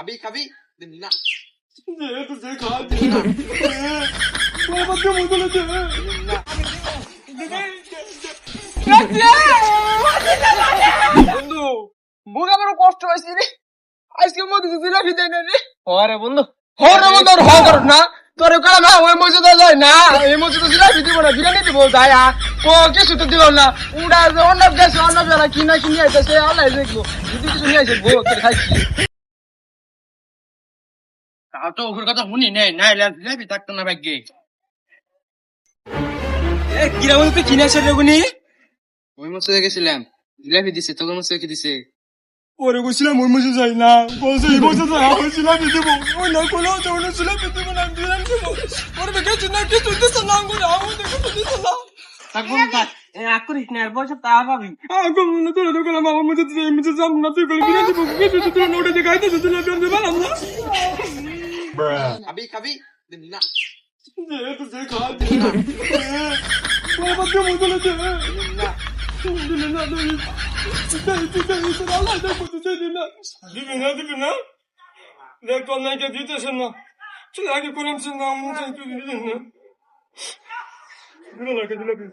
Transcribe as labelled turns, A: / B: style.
A: খাবি খাবি না
B: বন্ধু বুক আমার কষ্ট হয়েছে রে আজকে মধ্যে জিলাপি দেয় না রে হরে বন্ধু কর না তোর কালা না ওই মসজিদে যায় না এই মসজিদে জিলাপি দিব না বিরিয়ানি দিব যায় ও কিছু তো দিল না উড়া অন্য গেছে অন্য বেলা কিনা কিনে আইতেছে আল্লাহ দেখবো যদি কিছু নিয়ে আসে বউ তোর খাইছি তাও তো ওর কথা শুনি নেই না জিলাপি থাকতো না ভাগ্যে কিরা বলতে কিনে আসে রেগুনি
A: ওই মসজিদে গেছিলাম জিলাপি দিছে তোর মসজিদে কি দিছে
B: ওরে বলছিলাম ওর মসজিদে যাই না বলছে এই বছর তো আমার জিলাপি দেবো ওই না কোনো ওর জিলাপি দেবো না বিরিয়ানি দেবো ওর দেখেছি না কিছু দিচ্ছে না করে আমার কিছু দিচ্ছে না
C: থাকবো না করিস না বছর তা পাবি
B: মনে তোর দোকান আমার মধ্যে এমনি যাম না তুই করে বিরিয়ানি দেবো কিছু তুই নোটে দেখাইতে জিলাপি আমি বানাম না
A: খাবি খাবি না
B: তুই খা ওর বাচ্চা মজা লাগে
A: না
B: দিবি না দেখ তোর নাইকে দিতেছে না চলে আগে করেন না আমার দিলেন না জিলাপি